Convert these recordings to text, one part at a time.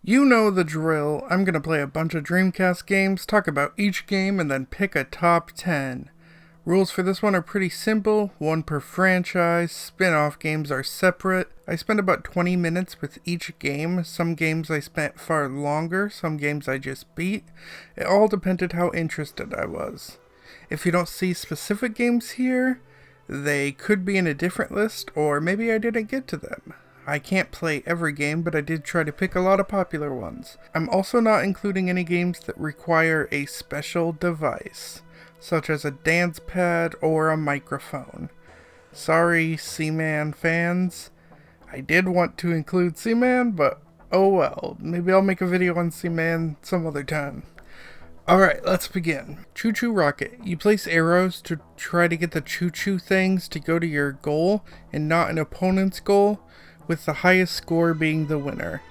You know the drill. I'm gonna play a bunch of Dreamcast games, talk about each game, and then pick a top 10. Rules for this one are pretty simple, one per franchise, spin-off games are separate. I spent about 20 minutes with each game, some games I spent far longer, some games I just beat. It all depended how interested I was. If you don't see specific games here, they could be in a different list, or maybe I didn't get to them. I can't play every game, but I did try to pick a lot of popular ones. I'm also not including any games that require a special device, such as a dance pad or a microphone. Sorry, Seaman fans. I did want to include Seaman, but oh well. Maybe I'll make a video on Seaman some other time. Alright, let's begin. Choo Choo Rocket. You place arrows to try to get the choo-choo things to go to your goal and not an opponent's goal, with the highest score being the winner.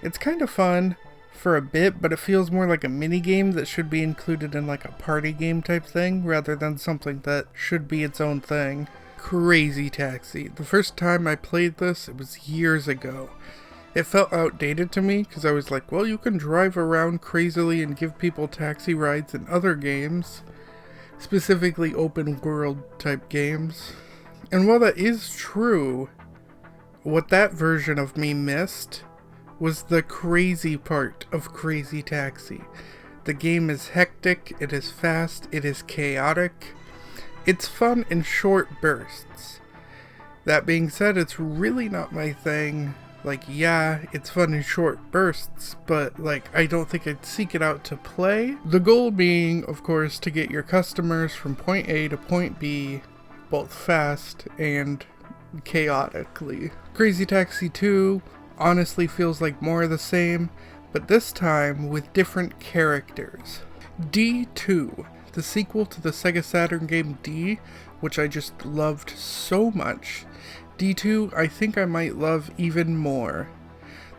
It's kind of fun for a bit, but it feels more like a mini game that should be included in like a party game type thing rather than something that should be its own thing. Crazy Taxi. The first time I played this, it was years ago. It felt outdated to me because I was like, well, you can drive around crazily and give people taxi rides in other games, specifically open world type games. And while that is true, what that version of me missed was the crazy part of Crazy Taxi. The game is hectic, it is fast, it is chaotic. It's fun in short bursts. That being said, it's really not my thing. Like, yeah, it's fun in short bursts, but like, I don't think I'd seek it out to play. The goal being, of course, to get your customers from point A to point B, both fast and chaotically. Crazy Taxi 2 honestly feels like more of the same, but this time with different characters. D2, the sequel to the Sega Saturn game D, which I just loved so much. D2 I think I might love even more.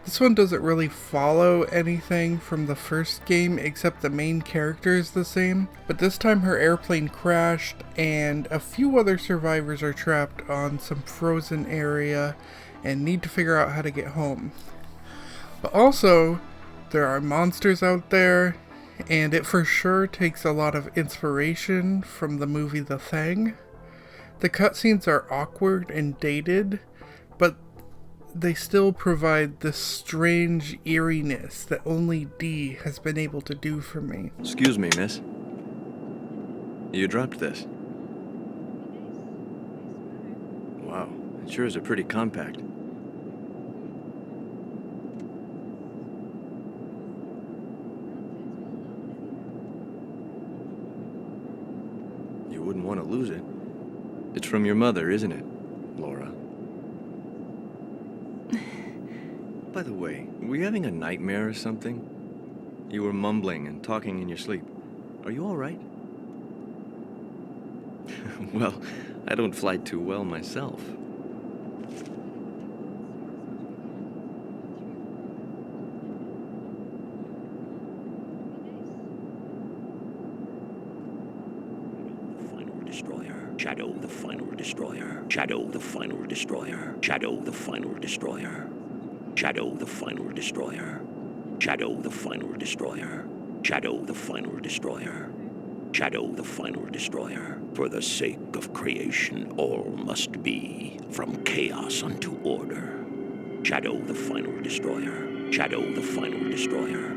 This one doesn't really follow anything from the first game except the main character is the same, but this time her airplane crashed and a few other survivors are trapped on some frozen area and need to figure out how to get home. But also, there are monsters out there, and it for sure takes a lot of inspiration from the movie The Thing. The cutscenes are awkward and dated, but they still provide this strange eeriness that only D has been able to do for me. Excuse me, miss. You dropped this. Wow, it sure is a pretty compact. You wouldn't want to lose it. It's from your mother, isn't it, Laura? By the way, were you having a nightmare or something? You were mumbling and talking in your sleep. Are you all right? Well, I don't fly too well myself. Shadow the final destroyer. Shadow the final destroyer. Shadow the final destroyer. Shadow the final destroyer. Shadow the final destroyer. Shadow the final destroyer. Shadow the final destroyer. For the sake of creation, all must be, from chaos unto order. Shadow the final destroyer. Shadow the final destroyer.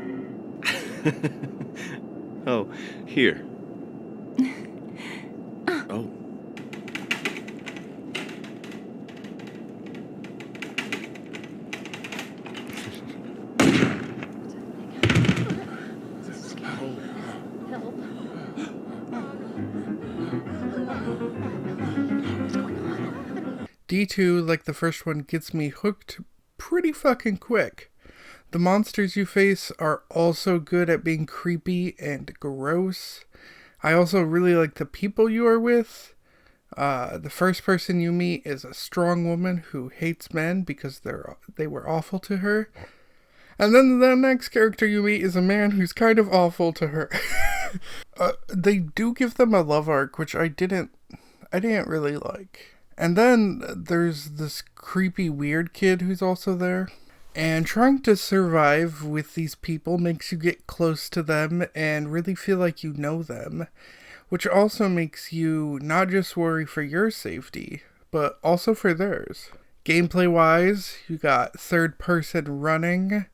Oh, here. Oh. D2, like the first one, gets me hooked pretty fucking quick. The monsters you face are also good at being creepy and gross. I also really like the people you are with. The first person you meet is a strong woman who hates men because they were awful to her. And then the next character you meet is a man who's kind of awful to her. They do give them a love arc, which I didn't really like. And then there's this creepy weird kid who's also there. And trying to survive with these people makes you get close to them and really feel like you know them, which also makes you not just worry for your safety, but also for theirs. Gameplay wise, you got third person running,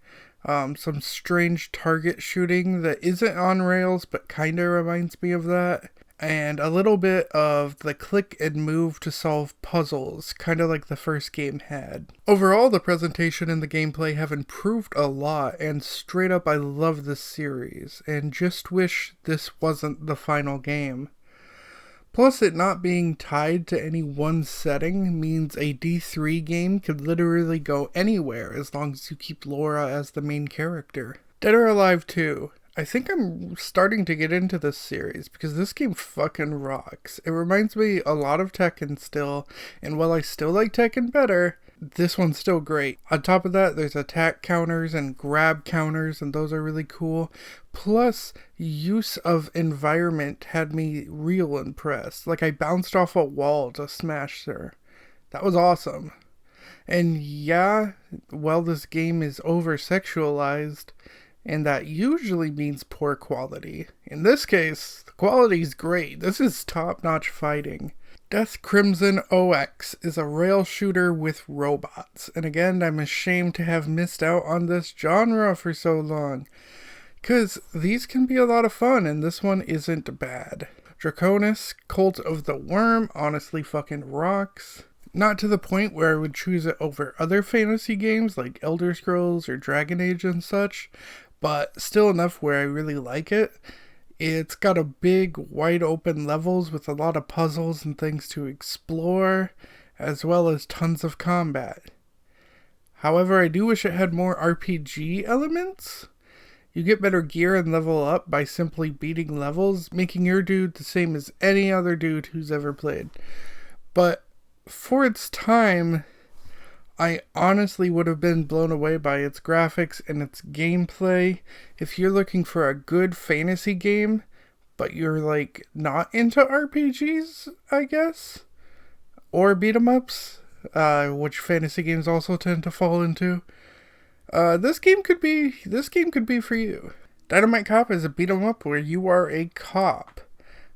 some strange target shooting that isn't on rails but kinda reminds me of that, and a little bit of the click and move to solve puzzles, kinda like the first game had. Overall, the presentation and the gameplay have improved a lot, and straight up I love this series, and just wish this wasn't the final game. Plus, it not being tied to any one setting means a D3 game could literally go anywhere as long as you keep Laura as the main character. Dead or Alive 2. I think I'm starting to get into this series because this game fucking rocks. It reminds me a lot of Tekken still, and while I still like Tekken better, this one's still great. On top of that, there's attack counters and grab counters, and those are really cool. Plus, use of environment had me real impressed. Like, I bounced off a wall to smash her. That was awesome. And yeah, while this game is over-sexualized, and that usually means poor quality, in this case, the quality's great. This is top-notch fighting. Death Crimson OX is a rail shooter with robots, and again, I'm ashamed to have missed out on this genre for so long, because these can be a lot of fun, and this one isn't bad. Draconis, Cult of the Worm, honestly fucking rocks. Not to the point where I would choose it over other fantasy games like Elder Scrolls or Dragon Age and such, but still enough where I really like it. It's got a big, wide open levels with a lot of puzzles and things to explore, as well as tons of combat. However, I do wish it had more RPG elements. You get better gear and level up by simply beating levels, making your dude the same as any other dude who's ever played. But for its time, I honestly would have been blown away by its graphics and its gameplay. If you're looking for a good fantasy game, but you're like not into RPGs, I guess, or beat 'em ups, which fantasy games also tend to fall into, this game could be for you. Dynamite Cop is a beat 'em up where you are a cop,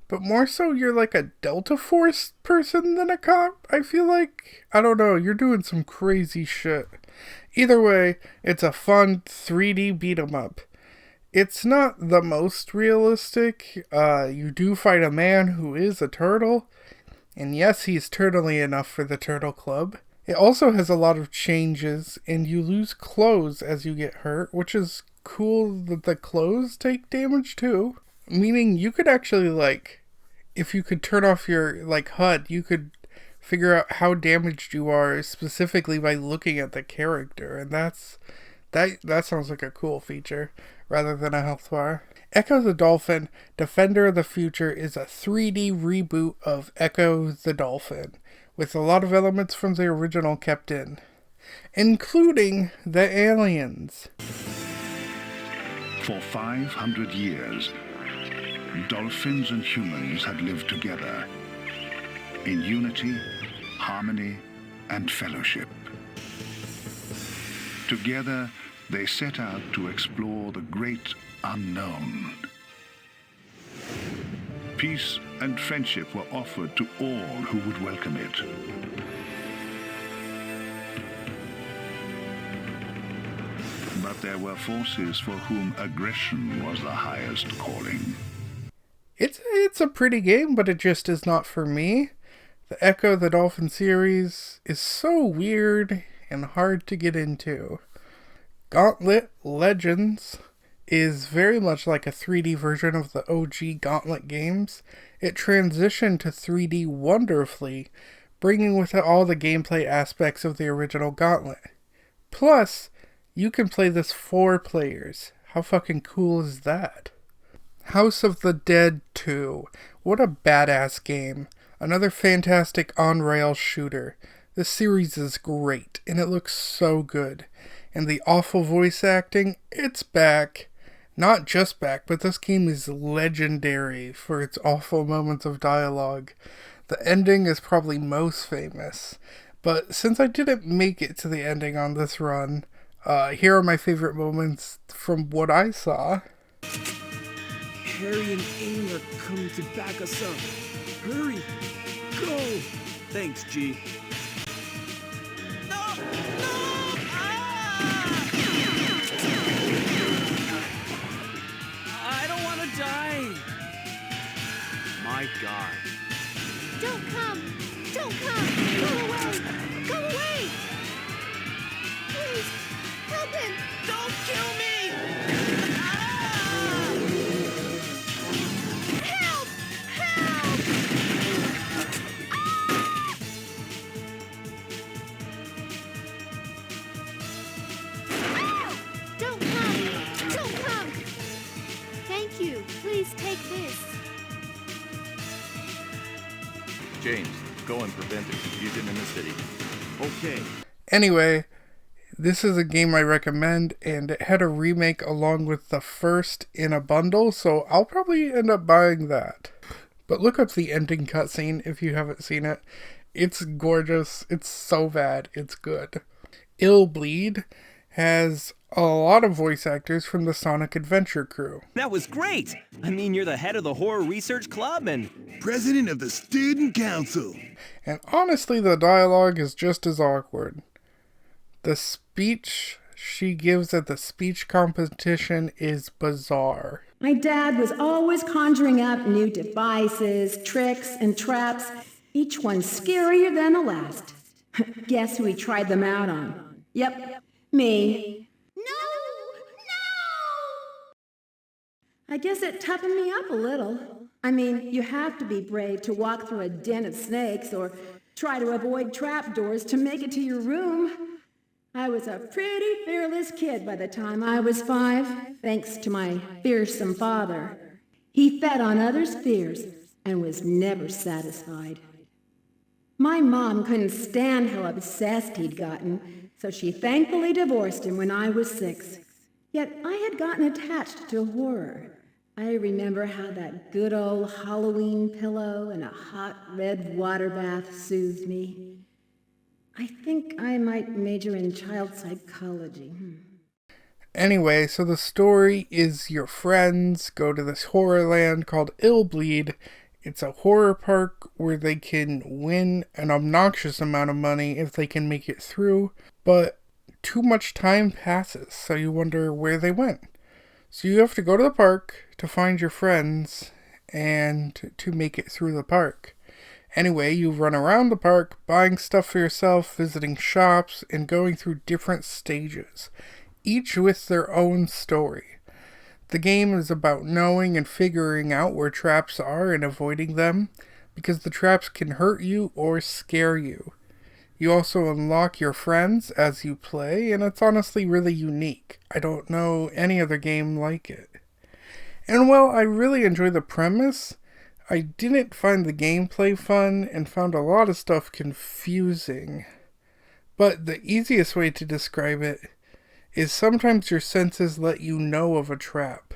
but more so you're like a Delta Force person than a cop. I feel like, I don't know, you're doing some crazy shit. Either way, it's a fun 3D beat 'em up. It's not the most realistic. You do fight a man who is a turtle, and yes, he's turtly enough for the Turtle Club. It also has a lot of changes, and you lose clothes as you get hurt, which is cool that the clothes take damage too. Meaning you could actually, like, if you could turn off your, like, HUD, you could figure out how damaged you are specifically by looking at the character. And that sounds like a cool feature, rather than a health bar. Echo the Dolphin, Defender of the Future is a 3D reboot of Echo the Dolphin, with a lot of elements from the original kept in, including the aliens. For 500 years, dolphins and humans had lived together in unity, harmony, and fellowship. Together, they set out to explore the great unknown. Peace and friendship were offered to all who would welcome it. But there were forces for whom aggression was the highest calling. It's a pretty game, but it just is not for me. The Echo the Dolphin series is so weird and hard to get into. Gauntlet Legends is very much like a 3D version of the OG Gauntlet games. It transitioned to 3D wonderfully, bringing with it all the gameplay aspects of the original Gauntlet. Plus, you can play this 4 players. How fucking cool is that? House of the Dead 2. What a badass game. Another fantastic on-rail shooter. This series is great, and it looks so good. And the awful voice acting, it's back. Not just back, but this game is legendary for its awful moments of dialogue. The ending is probably most famous. But since I didn't make it to the ending on this run, Here are my favorite moments from what I saw. Harry and Amy are coming to back us up. Hurry! Go! Thanks, G. No! No! I don't want to die! My God. Don't come! Don't come! Go away! Go away! Please, help him! Don't kill me! Help! Help! Don't come! Don't come! Thank you. Please take this. James, go and prevent the confusion in the city. Okay. Anyway, this is a game I recommend, and it had a remake along with the first in a bundle, so I'll probably end up buying that. But look up the ending cutscene if you haven't seen it. It's gorgeous. It's so bad. It's good. Ill Bleed has a lot of voice actors from the Sonic Adventure crew. That was great! I mean, you're the head of the Horror Research Club and... President of the Student Council. And honestly, the dialogue is just as awkward. The speech she gives at the speech competition is bizarre. My dad was always conjuring up new devices, tricks, and traps, each one scarier than the last. Guess who he tried them out on? Yep, me. No! I guess it toughened me up a little. I mean, you have to be brave to walk through a den of snakes or try to avoid trapdoors to make it to your room. I was a pretty fearless kid by the time I was 5, thanks to my fearsome father. He fed on others' fears and was never satisfied. My mom couldn't stand how obsessed he'd gotten, so she thankfully divorced him when I was 6. Yet I had gotten attached to horror. I remember how that good old Halloween pillow and a hot red water bath soothed me. I think I might major in child psychology. Anyway, so the story is your friends go to this horror land called Ill Bleed. It's a horror park where they can win an obnoxious amount of money if they can make it through, but too much time passes, so you wonder where they went. So you have to go to the park to find your friends and to make it through the park. Anyway, you run around the park, buying stuff for yourself, visiting shops, and going through different stages, each with their own story. The game is about knowing and figuring out where traps are and avoiding them, because the traps can hurt you or scare you. You also unlock your friends as you play, and it's honestly really unique. I don't know any other game like it. And while I really enjoy the premise, I didn't find the gameplay fun and found a lot of stuff confusing. But the easiest way to describe it is sometimes your senses let you know of a trap.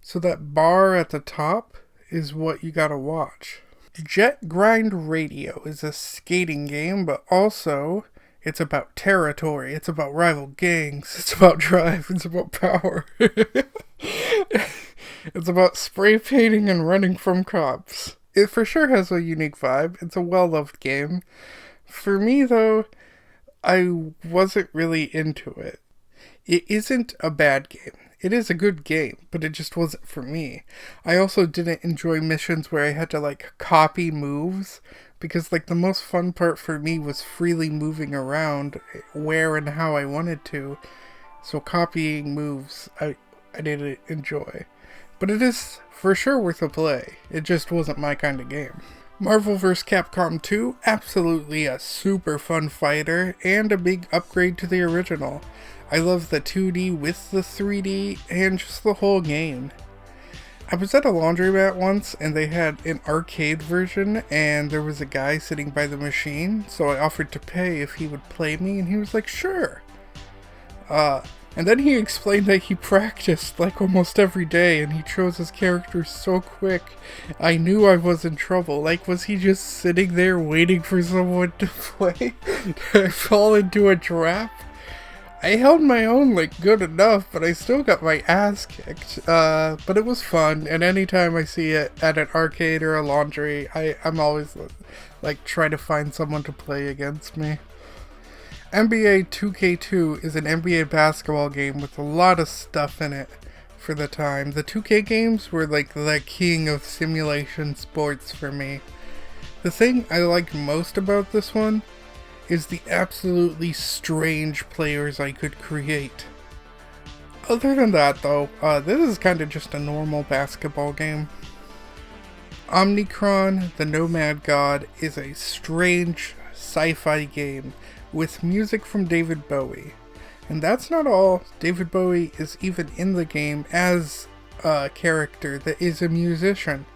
So that bar at the top is what you gotta watch. Jet Grind Radio is a skating game, but also it's about territory, it's about rival gangs, it's about drive, it's about power. It's about spray painting and running from cops. It for sure has a unique vibe. It's a well-loved game. For me, though, I wasn't really into it. It isn't a bad game. It is a good game, but it just wasn't for me. I also didn't enjoy missions where I had to, copy moves, because, the most fun part for me was freely moving around where and how I wanted to. So copying moves, I didn't enjoy. But it is for sure worth a play. It just wasn't my kind of game. Marvel vs. Capcom 2, absolutely a super fun fighter, and a big upgrade to the original. I love the 2D with the 3D, and just the whole game. I was at a laundromat once, and they had an arcade version, and there was a guy sitting by the machine, so I offered to pay if he would play me, and he was like, sure. And then he explained that he practiced almost every day, and he chose his character so quick, I knew I was in trouble. Was he just sitting there waiting for someone to play? Did I fall into a trap? I held my own like good enough, but I still got my ass kicked. But it was fun, and anytime I see it at an arcade or a laundry, I'm always like trying to find someone to play against me. NBA 2K2 is an NBA basketball game with a lot of stuff in it for the time. The 2K games were like the king of simulation sports for me. The thing I liked most about this one is the absolutely strange players I could create. Other than that though, this is kind of just a normal basketball game. Omnicron, the Nomad God, is a strange sci-fi game with music from David Bowie. And that's not all. David Bowie is even in the game as a character that is a musician.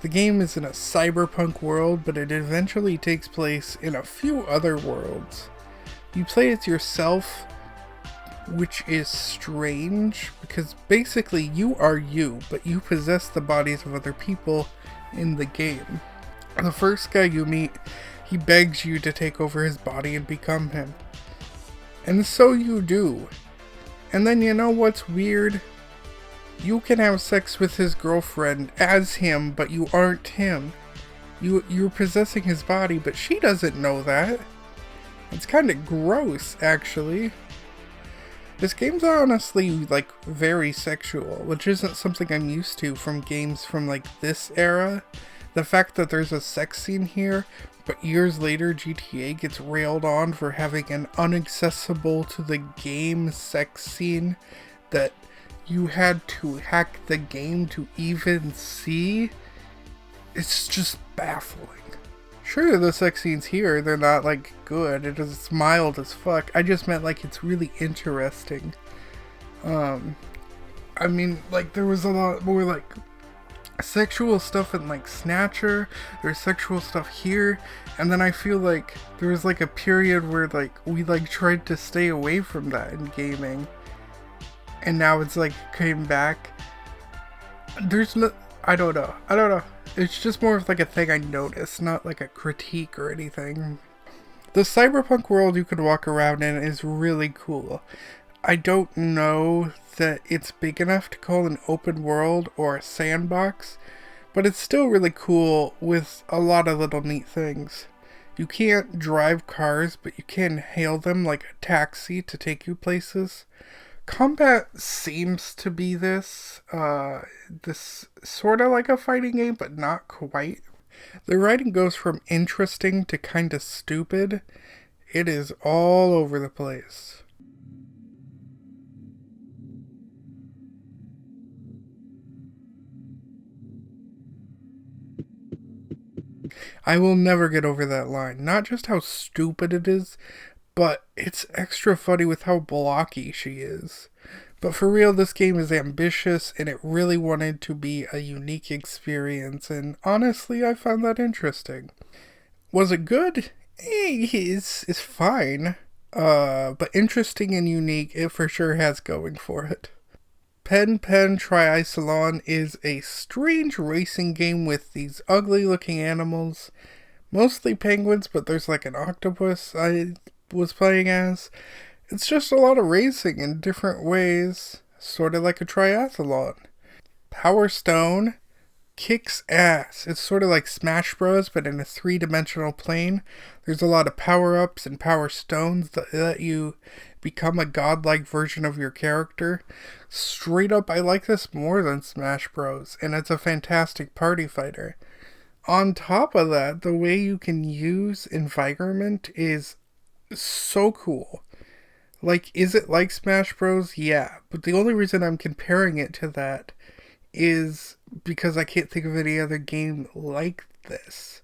The game is in a cyberpunk world, but it eventually takes place in a few other worlds. You play as yourself, which is strange, because basically you are you, but you possess the bodies of other people in the game. The first guy you meet, he begs you to take over his body and become him. And so you do. And then you know what's weird? You can have sex with his girlfriend as him, but you aren't him. You're possessing his body, but she doesn't know that. It's kind of gross, actually. This game's honestly, like, very sexual, which isn't something I'm used to from games from, like, this era. The fact that there's a sex scene here, but years later GTA gets railed on for having an inaccessible to the game sex scene that you had to hack the game to even see. It's just baffling. Sure, the sex scenes here, they're not like good, it's mild as fuck. I just meant like it's really interesting. I mean, like there was a lot more like sexual stuff in like Snatcher, there's sexual stuff here, and then I feel like there was like a period where like we like tried to stay away from that in gaming, and now it's like came back. There's no, I don't know, it's just more of like a thing I noticed, not like a critique or anything. The cyberpunk world you could walk around in is really cool. I don't know that it's big enough to call an open world or a sandbox, but it's still really cool with a lot of little neat things. You can't drive cars, but you can hail them like a taxi to take you places. Combat seems to be this sort of like a fighting game, but not quite. The writing goes from interesting to kind of stupid. It is all over the place. I will never get over that line. Not just how stupid it is, but it's extra funny with how blocky she is. But for real, this game is ambitious, and it really wanted to be a unique experience, and honestly, I found that interesting. Was it good? It's fine. But interesting and unique, it for sure has going for it. Pen Triathlon is a strange racing game with these ugly looking animals. Mostly penguins, but there's like an octopus I was playing as. It's just a lot of racing in different ways, sort of like a triathlon. Power Stone kicks ass. It's sort of like Smash Bros, but in a 3-dimensional plane. There's a lot of power-ups and power stones that let you become a godlike version of your character. Straight up, I like this more than Smash Bros, and it's a fantastic party fighter. On top of that, the way you can use environment is so cool. Like, is it like Smash Bros? Yeah, but the only reason I'm comparing it to that is because I can't think of any other game like this.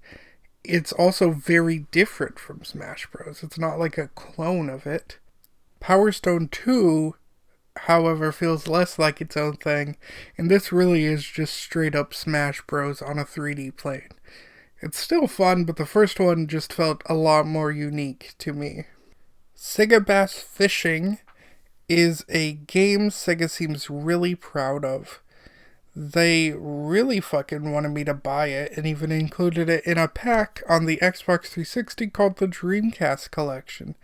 It's also very different from Smash Bros. It's not like a clone of it. Power Stone 2, however, feels less like its own thing, and this really is just straight up Smash Bros. On a 3D plane. It's still fun, but the first one just felt a lot more unique to me. Sega Bass Fishing is a game Sega seems really proud of. They really fucking wanted me to buy it and even included it in a pack on the Xbox 360 called the Dreamcast Collection.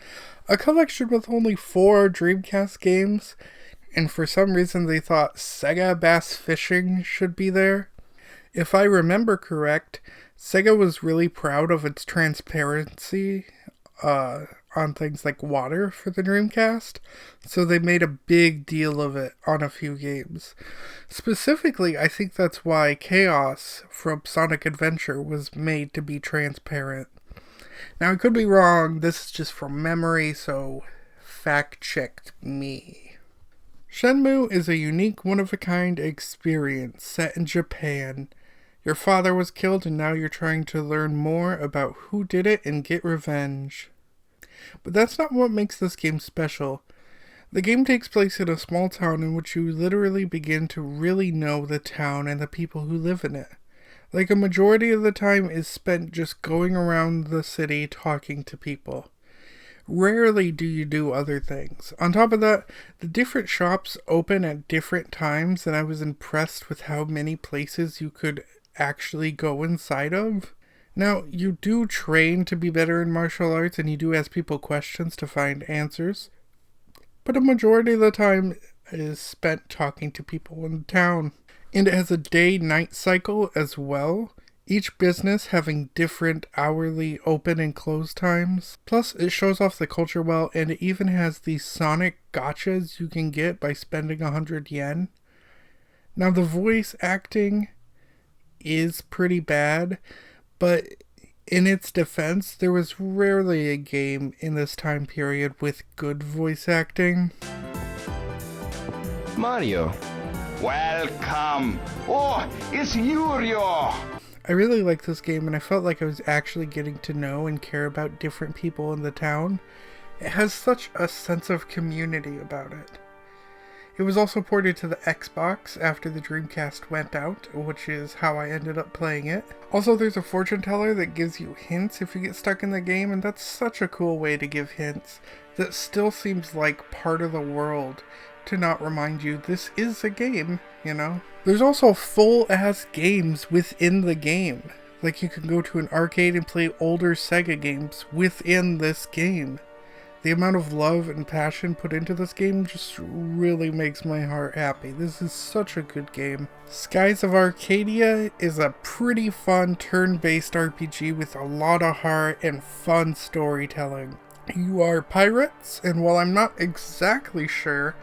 A collection with only 4 Dreamcast games, and for some reason they thought Sega Bass Fishing should be there. If I remember correct, Sega was really proud of its transparency on things like water for the Dreamcast, so they made a big deal of it on a few games. Specifically, I think that's why Chaos from Sonic Adventure was made to be transparent. Now, I could be wrong, this is just from memory, so fact-checked me. Shenmue is a unique, one-of-a-kind experience set in Japan. Your father was killed and now you're trying to learn more about who did it and get revenge. But that's not what makes this game special. The game takes place in a small town in which you literally begin to really know the town and the people who live in it. Like a majority of the time is spent just going around the city talking to people. Rarely do you do other things. On top of that, the different shops open at different times, and I was impressed with how many places you could actually go inside of. Now, you do train to be better in martial arts, and you do ask people questions to find answers, but a majority of the time is spent talking to people in the town. And it has a day-night cycle as well, each business having different hourly open and close times. Plus, it shows off the culture well, and it even has these Sonic gotchas you can get by spending 100 yen. Now, the voice acting is pretty bad, but in its defense, there was rarely a game in this time period with good voice acting. Mario. Welcome. Oh, it's Yurio. I really liked this game, and I felt like I was actually getting to know and care about different people in the town. It has such a sense of community about it. It was also ported to the Xbox after the Dreamcast went out, which is how I ended up playing it. Also, there's a fortune teller that gives you hints if you get stuck in the game, and that's such a cool way to give hints that still seems like part of the world to not remind you this is a game, you know? There's also full-ass games within the game. Like, you can go to an arcade and play older Sega games within this game. The amount of love and passion put into this game just really makes my heart happy. This is such a good game. Skies of Arcadia is a pretty fun turn-based RPG with a lot of heart and fun storytelling. You are pirates, and while I'm not exactly sure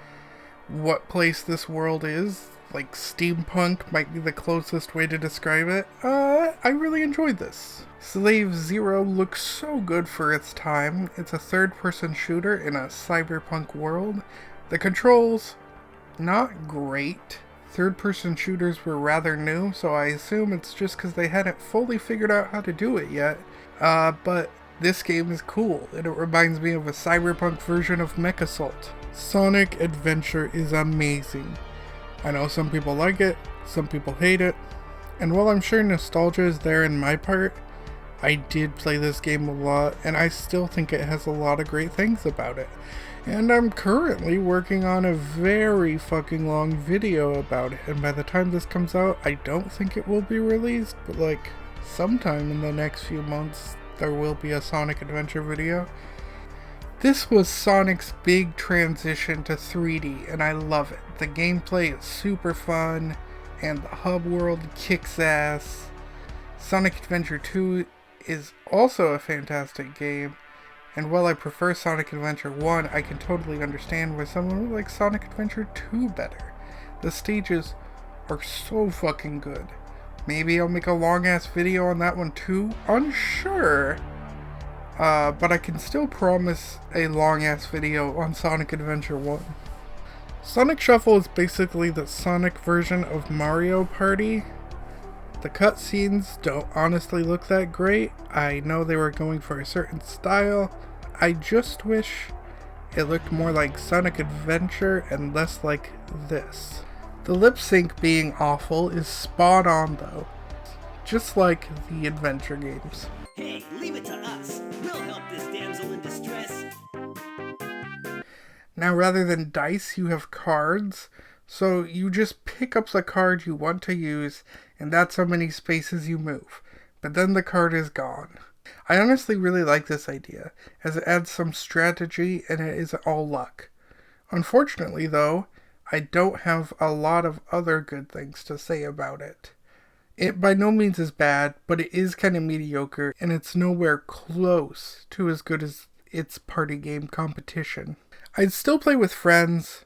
what place this world is, like steampunk might be the closest way to describe it, I really enjoyed this. Slave Zero looks so good for its time. It's a third-person shooter in a cyberpunk world. The controls, not great. Third-person shooters were rather new, so I assume it's just because they hadn't fully figured out how to do it yet. But this game is cool, and it reminds me of a cyberpunk version of MechAssault. Sonic Adventure is amazing. I know some people like it, some people hate it, and while I'm sure nostalgia is there in my part, I did play this game a lot, and I still think it has a lot of great things about it. And I'm currently working on a very fucking long video about it, and by the time this comes out, I don't think it will be released, but like, sometime in the next few months, there will be a Sonic Adventure video. This was Sonic's big transition to 3D, and I love it. The gameplay is super fun, and the hub world kicks ass. Sonic Adventure 2 is also a fantastic game, and while I prefer Sonic Adventure 1, I can totally understand why someone would like Sonic Adventure 2 better. The stages are so fucking good. Maybe I'll make a long-ass video on that one too? Unsure. But I can still promise a long-ass video on Sonic Adventure 1. Sonic Shuffle is basically the Sonic version of Mario Party. The cutscenes don't honestly look that great. I know they were going for a certain style. I just wish it looked more like Sonic Adventure and less like this. The lip sync being awful is spot on though, just like the adventure games. Hey, leave it to us. We'll help this damsel in distress. Now rather than dice, you have cards. So you just pick up the card you want to use, and that's how many spaces you move. But then the card is gone. I honestly really like this idea, as it adds some strategy and it isn't all luck. Unfortunately, though, I don't have a lot of other good things to say about it. It by no means is bad, but it is kind of mediocre, and it's nowhere close to as good as its party game competition. I'd still play with friends,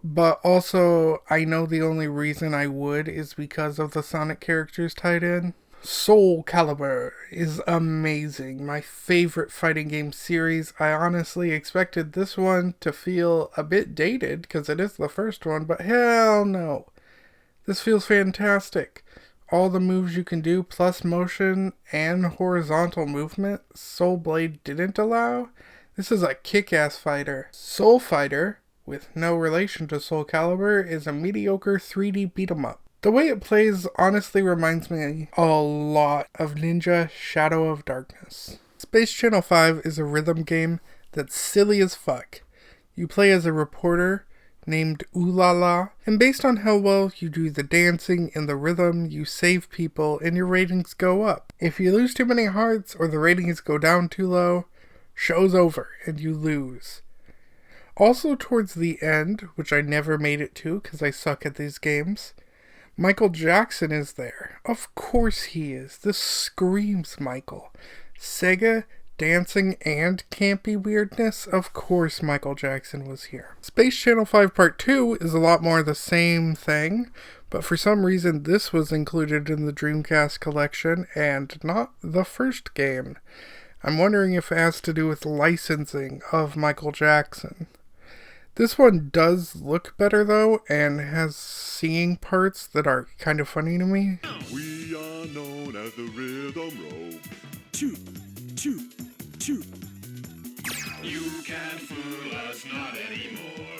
but also I know the only reason I would is because of the Sonic characters tied in. Soul Calibur is amazing. My favorite fighting game series. I honestly expected this one to feel a bit dated because it is the first one, but hell no. This feels fantastic. All the moves you can do, plus motion and horizontal movement, Soul Blade didn't allow. This is a kick-ass fighter. Soul Fighter, with no relation to Soul Calibur, is a mediocre 3D beat-em-up. The way it plays honestly reminds me a lot of Ninja Shadow of Darkness. Space Channel 5 is a rhythm game that's silly as fuck. You play as a reporter named Oolala, and based on how well you do the dancing and the rhythm, you save people and your ratings go up. If you lose too many hearts or the ratings go down too low, show's over and you lose. Also towards the end, which I never made it to because I suck at these games, Michael Jackson is there. Of course he is. This screams Michael. Sega, dancing, and campy weirdness. Of course Michael Jackson was here. Space Channel 5 Part 2 is a lot more the same thing, but for some reason this was included in the Dreamcast collection and not the first game. I'm wondering if it has to do with licensing of Michael Jackson. This one does look better though, and has singing parts that are kind of funny to me. We are known as the Rhythm Roll. Choo, choo, choo. You can't fool us, not anymore.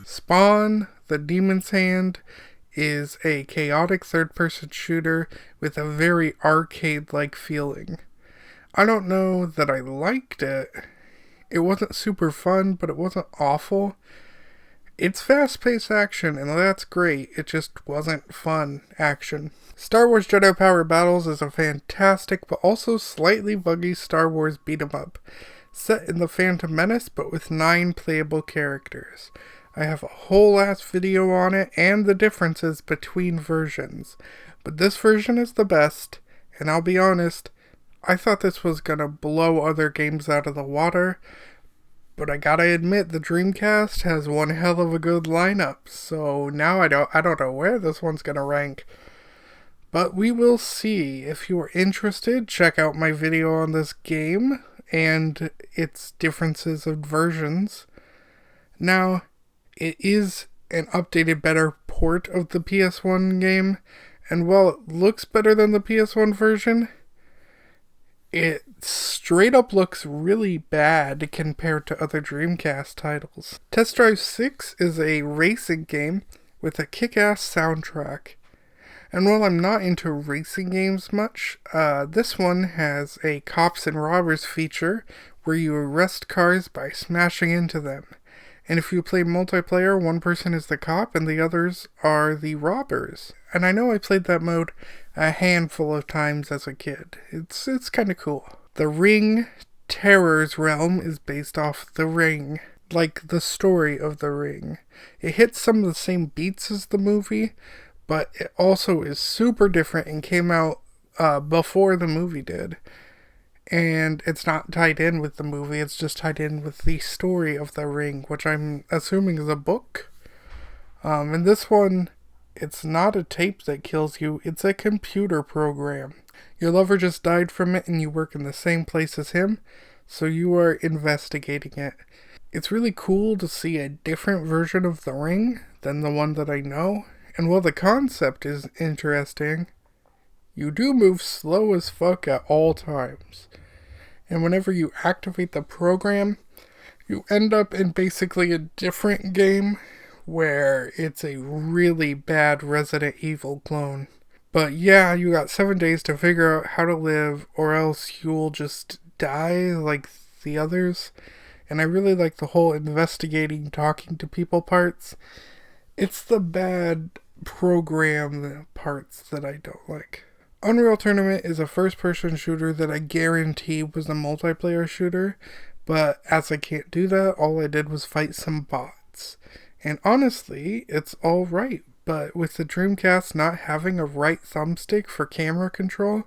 Spawn, the Demon's Hand, is a chaotic third-person shooter with a very arcade-like feeling. I don't know that I liked it. It wasn't super fun, but it wasn't awful. It's fast-paced action, and that's great. It just wasn't fun action. Star Wars Jedi Power Battles is a fantastic, but also slightly buggy Star Wars beat-em-up, set in the Phantom Menace, but with 9 playable characters. I have a whole ass video on it, and the differences between versions. But this version is the best, and I'll be honest, I thought this was gonna blow other games out of the water, but I gotta admit the Dreamcast has one hell of a good lineup, so now I don't know where this one's gonna rank. But we will see. If you are interested, check out my video on this game and its differences of versions. Now, it is an updated, better port of the PS1 game, and while it looks better than the PS1 version, it straight up looks really bad compared to other Dreamcast titles. Test Drive 6 is a racing game with a kick-ass soundtrack. And while I'm not into racing games much, this one has a cops and robbers feature where you arrest cars by smashing into them. And if you play multiplayer, one person is the cop and the others are the robbers. And I know I played that mode a handful of times as a kid. It's kind of cool. The Ring Terror's realm is based off The Ring, like the story of The Ring. It hits some of the same beats as the movie, but it also is super different and came out before the movie did. And it's not tied in with the movie, it's just tied in with the story of The Ring, which I'm assuming is a book. And this one, it's not a tape that kills you, it's a computer program. Your lover just died from it and you work in the same place as him, so you are investigating it. It's really cool to see a different version of The Ring than the one that I know, and while the concept is interesting, you do move slow as fuck at all times. And whenever you activate the program, you end up in basically a different game where it's a really bad Resident Evil clone. But yeah, you got 7 days to figure out how to live, or else you'll just die like the others. and I really like the whole investigating, talking to people parts. It's the bad program parts that I don't like. Unreal Tournament is a first-person shooter that I guarantee was a multiplayer shooter, but as I can't do that, all I did was fight some bots. And honestly, it's alright, but with the Dreamcast not having a right thumbstick for camera control,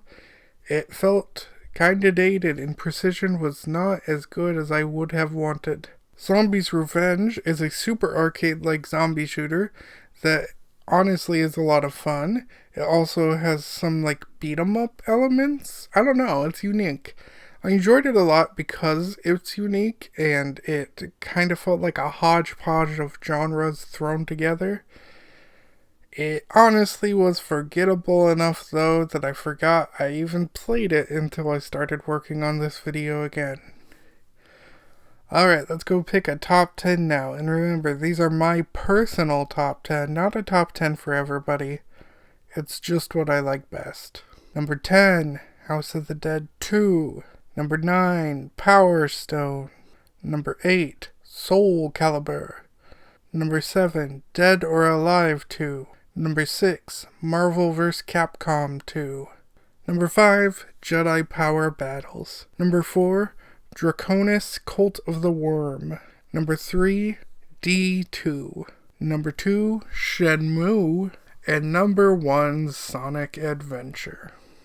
it felt kinda dated and precision was not as good as I would have wanted. Zombies Revenge is a super arcade-like zombie shooter that honestly is a lot of fun. It also has some like beat 'em up elements. I don't know, it's unique. I enjoyed it a lot because it's unique and it kind of felt like a hodgepodge of genres thrown together. It honestly was forgettable enough though that I forgot I even played it until I started working on this video again. Alright, let's go pick a top 10 now, and remember, these are my personal top 10, not a top 10 for everybody. It's just what I like best. Number 10, House of the Dead 2. Number 9, Power Stone. Number 8, Soul Calibur. Number 7, Dead or Alive 2. Number 6, Marvel vs. Capcom 2. Number 5, Jedi Power Battles. Number 4, Draconis Cult of the Worm. Number 3, D2. Number 2, Shenmue. And number 1, Sonic Adventure.